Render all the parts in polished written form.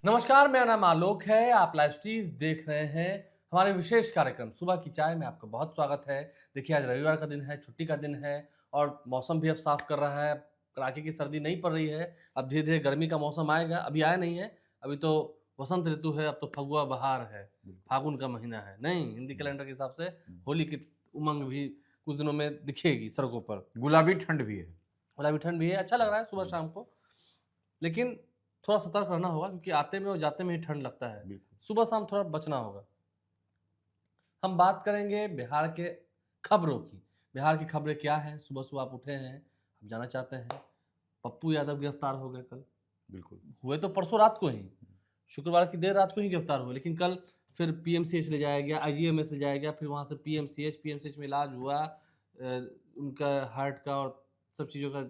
नमस्कार, मेरा नाम आलोक है। आप लाइव स्ट्रीज देख रहे हैं। हमारे विशेष कार्यक्रम सुबह की चाय में आपका बहुत स्वागत है। देखिए, आज रविवार का दिन है, छुट्टी का दिन है और मौसम भी अब साफ कर रहा है। कड़ाके की सर्दी नहीं पड़ रही है। अब धीरे-धीरे गर्मी का मौसम आएगा। अभी आया नहीं है। अभी तो वसंत ऋतु है, अब तो फगुआ बहार है, बिल्कुल। फागुन का महीना है। नहीं, हिंदी हुँ, कैलेंडर के हिसाब से हुँ। होली की उमंग भी कुछ दिनों में दिखेगी सड़कों पर। गुलाबी ठंड भी है। और अभी ठंड भी है, अच्छा लग हुँ, रहा है सुबह हुँ। शाम को। लेकिन थोड़ा सतर्क रहना होगा क्योंकि आते में और जाते में ही ठंड लगता है। बिल्कुल। सुबह शाम थोड़ा बचना होगा। हम बात करेंगे बिहार के खबरों की। बिहार की खबरें क्या हैं? सुबह-सुबह आप उठे हैं, आप जानना चाहते हैं। पप्पू यादव गिरफ्तार हो गए कल। बिल्कुल। हुए तो परसों रात को ही, शुक्रवार की देर रात को ही गिरफ्तार हुए, लेकिन कल फिर पीएमसीएच ले जाया गया, आईजीएमएस ले जाया गया, फिर वहाँ से पीएमसीएच में इलाज हुआ। उनका हार्ट का और सब चीज़ों का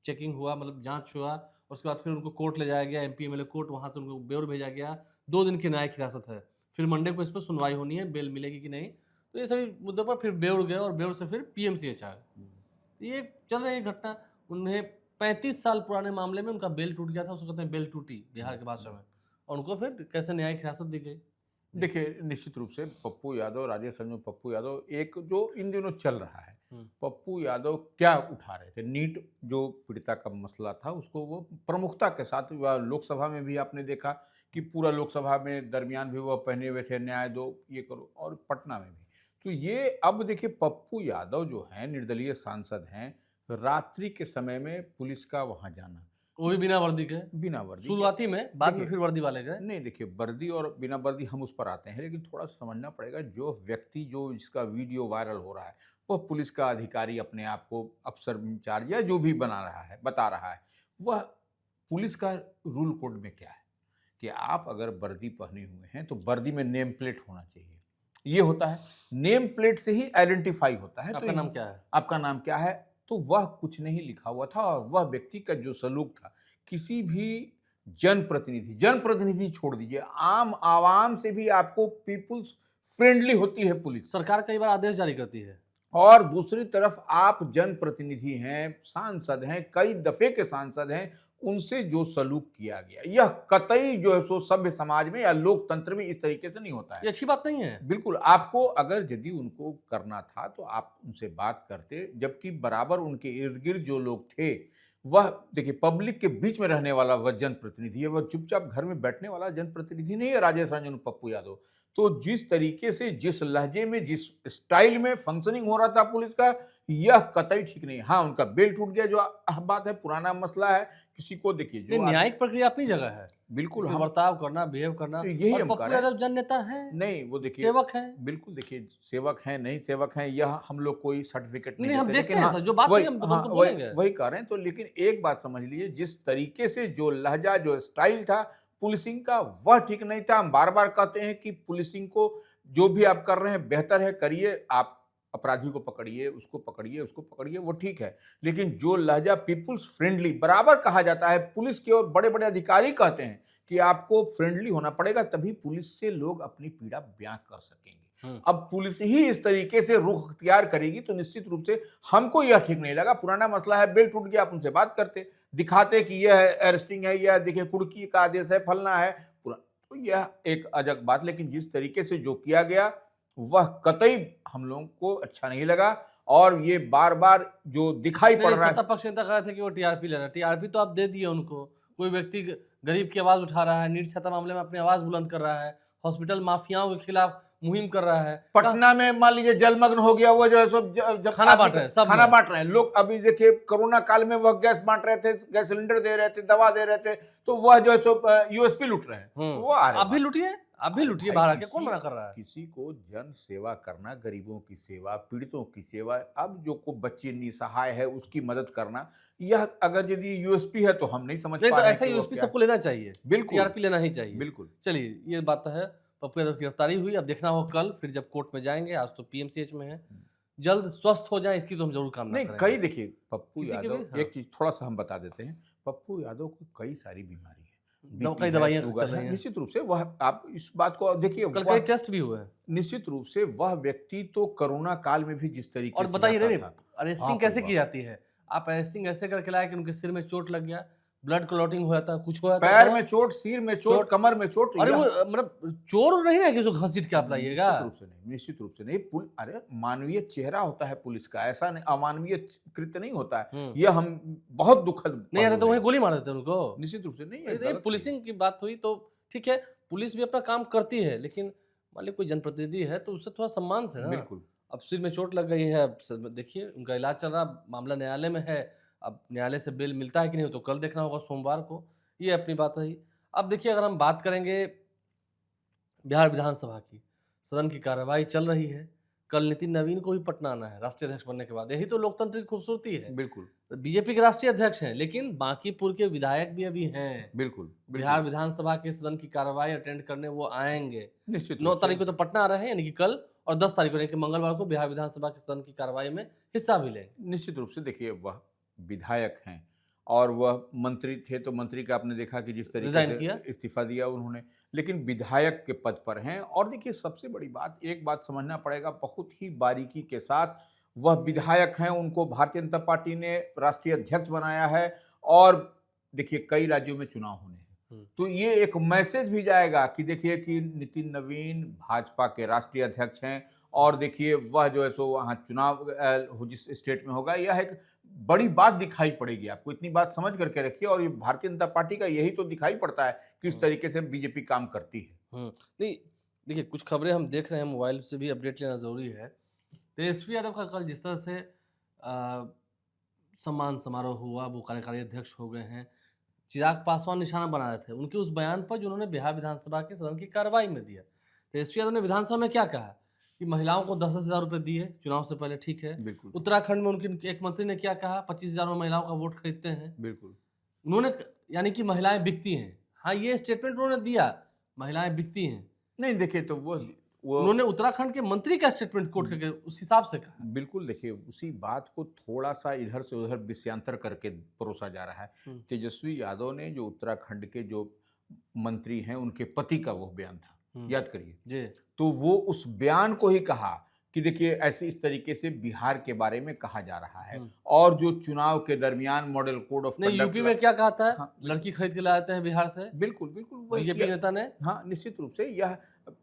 चेकिंग हुआ, मतलब जाँच हुआ और उसके बाद फिर उनको कोर्ट ले जाया गया, एमपी एमएलए कोर्ट, वहाँ से उनको बेऊर भेजा गया। 2 दिन की न्यायिक हिरासत है। फिर मंडे को इस पर सुनवाई होनी है, बेल मिलेगी कि नहीं। तो ये सभी मुद्दों पर फिर बेऊर गए और बेऊर से फिर पीएमसीएच आ गए। हुँ। ये चल रही है घटना। उन्हें 35 साल पुराने मामले में उनका बेल टूट गया था, उसको कहते हैं बेल टूटी हुँ, बिहार की भाषा हुँ। में। और उनको फिर कैसे न्यायिक हिरासत दी गई। जी। देखिए, निश्चित रूप से पप्पू यादव, राजेश रंजन पप्पू यादव एक जो इन दिनों चल रहा है, हुँ। पप्पू यादव क्या उठा रहे थे? नीट जो पीड़िता का मसला था, उसको वो प्रमुखता के साथ व लोकसभा में भी आपने देखा कि पूरा लोकसभा में दरमियान भी वह पहने हुए थे, न्याय दो, ये करो और पटना में भी। तो ये अब देखिए पप्पू यादव जो हैं, निर्दलीय सांसद हैं, रात्रि के समय में पुलिस का वहाँ जाना, वो भी बिना वर्दी के। बिना वर्दी के शुरुआती में, बाद में देखिए फिर वर्दी वाले गए। नहीं देखिए, वर्दी और बिना वर्दी हम उस पर आते हैं, लेकिन थोड़ा समझना पड़ेगा जो व्यक्ति जो जिसका वीडियो वायरल हो रहा है, वह पुलिस का अधिकारी अपने आप को अफसर इंचार्ज या जो भी बना रहा है, बता रहा है, वह पुलिस का रूल कोड में क्या है कि आप अगर वर्दी पहने हुए हैं, तो वर्दी में नेम प्लेट होना चाहिए। ये होता है, नेम प्लेट से ही आइडेंटिफ़ाई होता है, तो आपका नाम क्या है? आपका नाम क्या है? तो वह कुछ नहीं लिखा हुआ था और वह व्यक्ति का जो सलूक था, किसी भी जनप्रतिनिधि छोड़ दीजिए, आम आवाम से भी आपको पीपुल्स फ्रेंडली होती है पुलिस। सरकार कई बार आदेश जारी करती है। और दूसरी तरफ आप जनप्रतिनिधि हैं, सांसद हैं, कई दफ़े के सांसद हैं, उनसे जो सलूक किया गया, यह कतई जो है सो सभ्य समाज में या लोकतंत्र में इस तरीके से नहीं होता है। ये अच्छी बात नहीं है। बिल्कुल, आपको अगर यदि उनको करना था तो आप उनसे बात करते, जबकि बराबर उनके इर्द-गिर्द जो लोग थे, वह देखिए पब्लिक के बीच में रहने वाला वह जनप्रतिनिधि है, वह चुपचाप घर में बैठने वाला जनप्रतिनिधि नहीं है राजेश रंजन पप्पू यादव। तो जिस तरीके से, जिस लहजे में, जिस स्टाइल में फंक्शनिंग हो रहा था पुलिस का, यह कतई ठीक नहीं है। हाँ, उनका बेल टूट गया जो बात है, पुराना मसला है, किसी को देखिए नहीं, जो आदमी न्यायिक प्रक्रिया अपनी जगह है। बिल्कुल उनके हम बर्ताव करना, बिहेव करना। तो यही और हम कह पप्पू रहे हैं। यादव जन नेता हैं, नहीं, वो देखिए सेवक हैं। बिल्कुल देखिए सेवक हैं, नहीं सेवक हैं, यह हम लोग कोई सर्टिफ़िकेट नहीं नहीं, हम देते। देखते लेकिन हैं हाँ, सर, जो बात सही वही है हम हाँ, तो वही बोलेंगे। वही कह रहे हैं तो लेकिन एक बात समझ लीजिए जिस तरीके से जो लहज़ा, जो स्टाइल था पुलिसिंग का, वह ठीक नहीं था। हम बार-बार कहते हैं कि पुलिसिंग को जो भी आप कर रहे हैं बेहतर है, करिए। आप अपराधी को पकड़िए, उसको पकड़िए, वो ठीक है। लेकिन जो लहज़ा पीपुल्स फ्रेंडली बराबर कहा जाता है, पुलिस के और बड़े-बड़े अधिकारी कहते हैं कि आपको फ्रेंडली होना पड़ेगा, तभी पुलिस से लोग अपनी पीड़ा बयाँ कर सकेंगे। हुँ। अब पुलिस ही इस तरीके से रुख अख्तियार करेगी तो निश्चित रूप से हमको यह ठीक नहीं लगा। पुराना मसला है, बेल टूट गया, आप उनसे बात करते, दिखाते कि यह अरेस्टिंग है, यह देखिए कुर्की का आदेश है, फलना है, पूरा। तो यह एक अजब बात, लेकिन जिस तरीके से जो किया गया, वह कतई हम लोगों को अच्छा नहीं लगा और ये बार-बार जो दिखाई नहीं, पड़ नहीं, रहा सत्ता है। पक्ष नेता कह रहे थे कि वो टीआरपी ले रहा है। टीआरपी तो आप दे दिए उनको। कोई व्यक्ति गरीब की आवाज़ उठा रहा है, नीट छात्रा मामले में अपनी आवाज़ बुलंद कर रहा है, हॉस्पिटल माफियाओं के खिलाफ मुहिम कर रहा है। पटना में मान लीजिए जलमग्न हो गया, वो जो है सो जब खाना आदमी बाँट रहे हैं, सब खाना में। बाँट रहे हैं लोग। अभी देखिए कोरोना काल में वह गैस बाँट रहे थे, गैस सिलेंडर दे रहे थे, दवा दे रहे थे, तो वह जो है सो यूएसपी लूट रहे हैं। तो वो आप भी बात लूटिए, आप भी अरे लूटिए भाई, बाहर आके, कौन मना कर रहा है? किसी को जन सेवा करना, गरीबों की सेवा, पीड़ितों की सेवा, अब जो को बच्ची निसहाय है उसकी मदद करना, यह अगर यदि यूएसपी है तो हम नहीं समझ नहीं पा तो रहे हैं ऐसा कि वो यूएसपी क्या है। सबको लेना चाहिए। बिल्कुल, टीआरपी लेना ही चाहिए। बिल्कुल। चलिए, ये बात तो है। पप्पू यादव की गिरफ्तारी हुई, अब देखना होगा कल फिर जब कोर्ट में जाएँगे, आज तो पीएमसीएच में है। जल्द स्वस्थ हो जाएँ इसकी तो हम ज़रूर कामना नहीं, करेंगे। कई देखिए पप्पू किसी के भी यादव, हाँ, एक चीज़ थोड़ा-सा हम बता देते हैं, पप्पू यादव को कई सारी बीमारी है, बीपी कई है, दवाइयाँ चल शुगर है, रही हैं। निश्चित रूप से वह आप इस बात को देखिए कल कई वह टेस्ट भी हुए हैं। निश्चित रूप से वह व्यक्ति तो कोरोना काल में भी जिस तरीके और से बताइए नहीं, जाता नहीं, था, अरेस्टिंग बाप रे कैसे की बाप! जाती है? आप अरेस्टिंग ऐसे करके लाए कि उनके सिर में चोट लग गया, ब्लड क्लॉटिंग हो जाता है, कुछ हो जाता पैर है। में चोट, सिर में चोट, चोट, कमर में चोट, अरे वो यह मतलब चोर नहीं ना कि उसको घसीट के आप लाइएगा। निश्चित रूप से नहीं, निश्चित रूप से नहीं। अरे मानवीय चेहरा होता है पुलिस का, ऐसा नहीं अमानवीय कृत्य नहीं होता है। यह हम बहुत दुखद नहीं पल आता हो तो रहे वहीं हैं। गोली मार देते उनको। निश्चित रूप से नहीं, ये यह गलत है। पुलिसिंग की बात हुई तो ठीक है, पुलिस भी अपना काम करती है, लेकिन मान लीजिए कोई जनप्रतिनिधि है तो उससे थोड़ा सम्मान से ना। बिल्कुल। अब सिर में चोट लग गई है, अब देखिए उनका इलाज चल रहा, मामला न्यायालय में है। अब न्यायालय से बेल मिलता है कि नहीं तो कल देखना होगा, सोमवार को। ये अपनी बात रही। अब देखिए अगर हम बात करेंगे बिहार विधानसभा की, सदन की कार्यवाही चल रही है। कल नितिन नवीन को ही पटना आना है राष्ट्रीय अध्यक्ष बनने के बाद। यही तो लोकतंत्र की खूबसूरती है। बिल्कुल, बीजेपी के राष्ट्रीय अध्यक्ष हैं, लेकिन बांकीपुर के विधायक भी अभी हैं। बिल्कुल, बिहार बिल्कुल। विधानसभा के सदन की कार्यवाही अटेंड करने वो आएंगे। निश्चित 9 रूप से। तारीख को तो पटना आ रहे हैं, यानी कि कल, और 10 तारीख को यानी कि मंगलवार को बिहार विधानसभा के सदन की कार्यवाही में हिस्सा भी लेंगे। निश्चित रूप से देखिए वह विधायक हैं और वह मंत्री थे, तो मंत्री का आपने देखा कि जिस तरीके रिजाइन से किया। इस्तीफा दिया उन्होंने, लेकिन विधायक के पद पर हैं। और देखिए सबसे बड़ी बात, एक बात समझना पड़ेगा बहुत ही बारीकी के साथ, वह विधायक हैं, उनको भारतीय जनता पार्टी ने राष्ट्रीय अध्यक्ष बनाया है और देखिए कई राज्यों में चुनाव होने हैं। तो ये एक मैसेज भी जाएगा कि देखिए कि नितिन नवीन भाजपा के राष्ट्रीय अध्यक्ष हैं और देखिए वह जो है सो वहाँ चुनाव जिस स्टेट में होगा, यह एक बड़ी बात दिखाई पड़ेगी आपको। इतनी बात समझ करके रखिए। और ये भारतीय जनता पार्टी का यही तो दिखाई पड़ता है किस तरीके से बीजेपी काम करती है। नहीं, देखिए कुछ खबरें हम देख रहे हैं, मोबाइल से भी अपडेट लेना ज़रूरी है। तेजस्वी यादव का कल जिस तरह से सम्मान समारोह हुआ, वो कार्यकारी अध्यक्ष हो गए हैं। चिराग पासवान निशाना बना रहे थे उनके उस बयान पर जो उन्होंने बिहार विधानसभा के सदन की कार्रवाई में दिया। तेजस्वी यादव ने विधानसभा में क्या कहा कि महिलाओं को 10-10 हज़ार रुपये दिए चुनाव से पहले, ठीक है। बिल्कुल, उत्तराखंड में उनके एक मंत्री ने क्या कहा, 25,000 में महिलाओं का वोट खरीदते हैं। बिल्कुल। उन्होंने यानी कि महिलाएं बिकती हैं। हाँ, ये स्टेटमेंट उन्होंने दिया, महिलाएं बिकती हैं। नहीं देखिए तो वो उन्होंने उत्तराखंड के मंत्री का स्टेटमेंट कोट करके उस हिसाब से कहा। बिल्कुल देखिए उसी बात को थोड़ा-सा इधर से उधर विषयांतर करके परोसा जा रहा है। तेजस्वी यादव ने जो उत्तराखंड के जो मंत्री हैं, उनके पति का वो बयान था, याद करिए। जी। तो वो उस बयान को ही कहा कि देखिए ऐसे इस तरीके से बिहार के बारे में कहा जा रहा है और जो चुनाव के दरमियान मॉडल कोड ऑफ नहीं, कंडक्ट यूपी में क्या कहा था? हाँ, लड़की खरीद के लाते हैं बिहार से, बिल्कुल, बिल्कुल वही बीजेपी के नेता ने। हाँ, निश्चित रूप से यह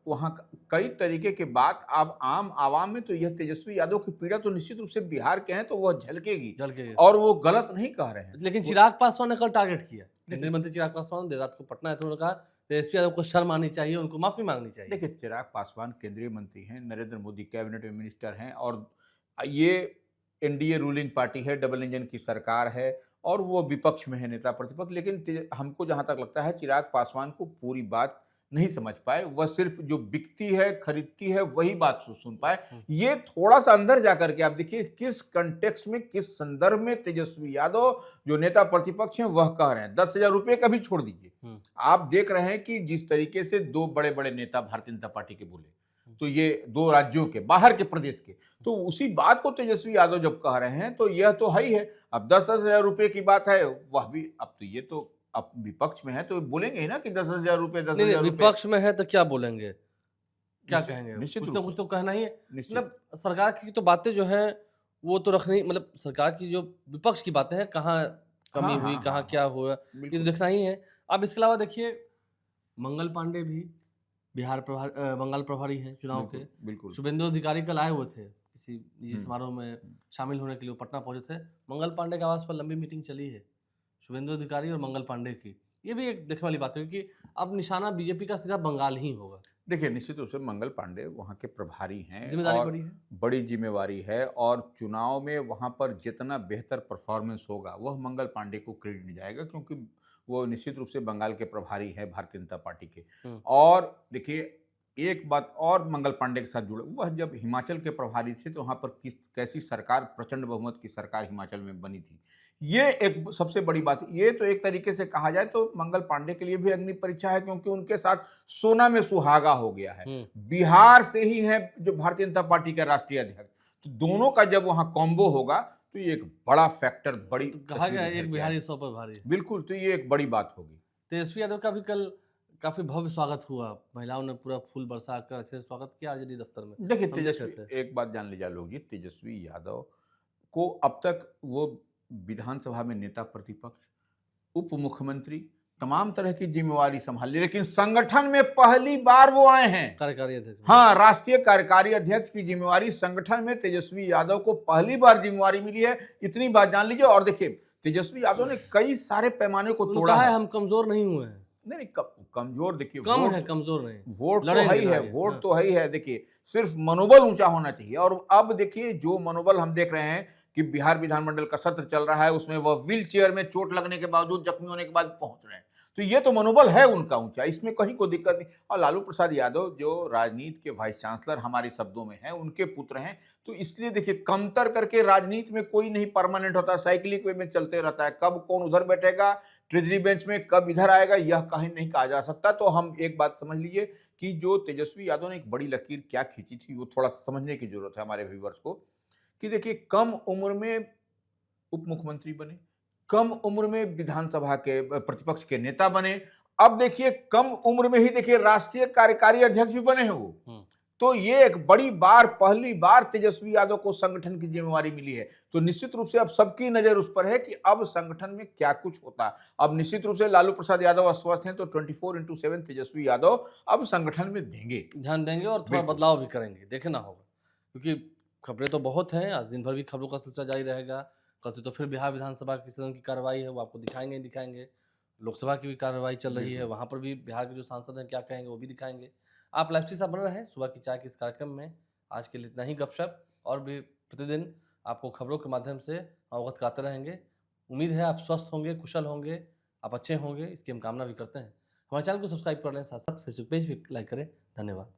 वहाँ कई तरीके के बात अब आम आवाम में तो यह तेजस्वी यादव की पीड़ा तो निश्चित रूप से बिहार के हैं तो वह झलकेगी जल के। और वो गलत नहीं कह रहे हैं। लेकिन चिराग पासवान ने कल टारगेट किया। केंद्रीय मंत्री चिराग पासवान देर रात को पटना आए थे, उन्होंने कहा तेजस्वी यादव को शर्म आनी चाहिए, उनको माफी मांगनी चाहिए। देखिए चिराग पासवान केंद्रीय मंत्री हैं, नरेंद्र मोदी कैबिनेट में मिनिस्टर हैं और ये एनडीए रूलिंग पार्टी है, डबल इंजन की सरकार है और वो विपक्ष में है, नेता प्रतिपक्ष। लेकिन हमको जहां तक लगता है चिराग पासवान को पूरी बात नहीं समझ पाए, वह सिर्फ जो बिकती है खरीदती है वही बात सुन पाए। ये थोड़ा सा अंदर जाकर के आप देखिए किस कंटेक्स्ट में, किस संदर्भ में तेजस्वी यादव जो नेता प्रतिपक्ष हैं वह कह रहे हैं। 10,000 रुपये का भी छोड़ दीजिए, आप देख रहे हैं कि जिस तरीके से दो बड़े बड़े नेता भारतीय जनता पार्टी के बोले, तो ये दो राज्यों के बाहर के प्रदेश के, तो उसी बात को तेजस्वी यादव जब कह रहे हैं तो यह तो है ही है। अब 10-10 हजार रुपये की बात है, वह भी अब तो ये तो अब विपक्ष में है तो बोलेंगे ही ना कि 10,000 रुपये, 10,000 रुपये। विपक्ष में है तो क्या बोलेंगे, क्या निश्चित- कहेंगे? निश्चित कुछ रूप ना से। कुछ तो कहना ही है। निश्चित। मतलब सरकार की तो बातें जो हैं वो तो रखनी, मतलब सरकार की जो विपक्ष की बातें हैं, कहाँ कमी हाँ, हुई, हाँ, कहाँ हाँ, क्या हाँ, हुआ, ये तो बिल्कुल। देखना ही है। अब इसके अलावा देखिए मंगल पांडे भी बंगाल प्रभारी हैं चुनाव के। बिल्कुल, बिल्कुल। शुभेंदु अधिकारी कल आए हुए थे किसी निजी हम्म, समारोह में शामिल होने के लिए, वो पटना पहुंचे थे। मंगल पांडे के आवास पर लंबी मीटिंग चली है शुभेंदु अधिकारी और मंगल पांडे की। ये भी एक देखने वाली बात है क्योंकि अब निशाना बीजेपी का सीधा बंगाल ही होगा। देखिए निश्चित रूप से मंगल पांडे वहाँ के प्रभारी हैं जिम्मेदारी और बड़ी है। बड़ी जिम्मेवारी है और चुनाव में वहाँ पर जितना बेहतर परफॉर्मेंस होगा वह मंगल पांडे को क्रेडिट जाएगा क्योंकि वो निश्चित रूप से बंगाल के प्रभारी हैं भारतीय जनता पार्टी के। और देखिए एक बात और मंगल पांडे के साथ जुड़े, वह जब हिमाचल के प्रभारी थे तो वहाँ पर कैसी सरकार, प्रचंड बहुमत की सरकार हिमाचल में बनी थी। ये एक सबसे बड़ी बात है। ये तो एक तरीके से कहा जाए तो मंगल पांडे के लिए भी अग्नि परीक्षा है क्योंकि उनके साथ सोना में सुहागा हो गया है। बिहार से ही है जो भारतीय जनता पार्टी का राष्ट्रीय अध्यक्ष, तो दोनों का जब वहां कॉम्बो होगा तो ये एक बड़ा फैक्टर, बड़ी तो कहा गया है एक बिहारी 100 पर भारी। बिल्कुल, तो ये एक बड़ी बात होगी। तेजस्वी यादव का भी कल काफी भव्य स्वागत हुआ, महिलाओं ने पूरा फूल बरसा कर अच्छे से स्वागत किया आरजेडी दफ्तर में। देखिए हम देख तेजस्वी, रहे थे। एक बात जान लीजिए लोग जी, तेजस्वी यादव को अब तक वो विधानसभा में नेता प्रतिपक्ष, उप मुख्यमंत्री, तमाम तरह की जिम्मेवारी संभाली, लेकिन संगठन में पहली बार वो आए हैं। कार्यकारी अध्यक्ष। हाँ, राष्ट्रीय कार्यकारी अध्यक्ष की जिम्मेवारी संगठन में तेजस्वी यादव को पहली बार जिम्मेवारी मिली है। इतनी बात जान लीजिए। और देखिए, तेजस्वी यादव ने कई सारे पैमाने को उन्होंने तोड़ा कहा है। है हम कमजोर नहीं हुए हैं। नहीं नहीं, कमजोर देखिए, कम वोट है, कमजोर नहीं। वोट तो लड़ेंगे है ही है, लड़ाई। वोट हाँ। तो है ही है। देखिए, सिर्फ मनोबल ऊंचा होना चाहिए। और अब देखिए, जो मनोबल हम देख रहे हैं कि बिहार विधानमंडल का सत्र चल रहा है, उसमें वह व्हील चेयर में चोट लगने के बावजूद, जख्मी होने के बाद पहुंच रहे हैं, तो ये तो मनोबल है उनका ऊंचा, इसमें कहीं कोई दिक्कत नहीं। और लालू प्रसाद यादव जो राजनीति के वाइस चांसलर हमारे शब्दों में हैं, उनके पुत्र हैं, तो इसलिए देखिए, कमतर करके राजनीति में कोई नहीं परमानेंट होता, साइकिलिक वे में चलते रहता है। कब कौन उधर बैठेगा ट्रेजरी बेंच में, कब इधर आएगा, यह कहीं नहीं कहा जा सकता। तो हम एक बात समझ लीजिए कि जो तेजस्वी यादव ने एक बड़ी लकीर क्या खींची थी, वो थोड़ा समझने की जरूरत है हमारे व्यूवर्स को। कि देखिए, कम उम्र में उप मुख्यमंत्री बने, कम उम्र में विधानसभा के प्रतिपक्ष के नेता बने, अब देखिए कम उम्र में ही देखिए राष्ट्रीय कार्यकारी अध्यक्ष भी बने हैं वो। तो ये एक बड़ी बार, पहली बार तेजस्वी यादव को संगठन की जिम्मेवारी मिली है। तो निश्चित रूप से अब सबकी नजर उस पर है कि अब संगठन में क्या कुछ होता। अब निश्चित रूप से लालू प्रसाद यादव अस्वस्थ हैं, तो 24/7 तेजस्वी यादव अब संगठन में देंगे, ध्यान देंगे और थोड़ा बिल्कुल। बदलाव भी करेंगे, देखना होगा। क्योंकि खबरें तो बहुत हैं, आज दिन भर भी खबरों का सिलसिला जारी रहेगा। कल से तो फिर बिहार विधानसभा की सदन की कार्रवाई है, वो आपको दिखाएंगे ही दिखाएंगे। लोकसभा की भी कार्रवाई चल रही है, बिल्कुल। वहाँ पर भी बिहार के जो सांसद हैं क्या कहेंगे वो भी दिखाएंगे। आप लाइव से बने रहें सुबह की चाय के इस कार्यक्रम में। आज के लिए इतना ही गपशप, और भी प्रतिदिन आपको खबरों के माध्यम से अवगत कराते रहेंगे। उम्मीद है आप स्वस्थ होंगे, कुशल होंगे, आप अच्छे होंगे, इसकी हम कामना भी करते हैं। हमारे चैनल को सब्सक्राइब कर लें, साथ साथ फेसबुक पेज भी लाइक करें। धन्यवाद।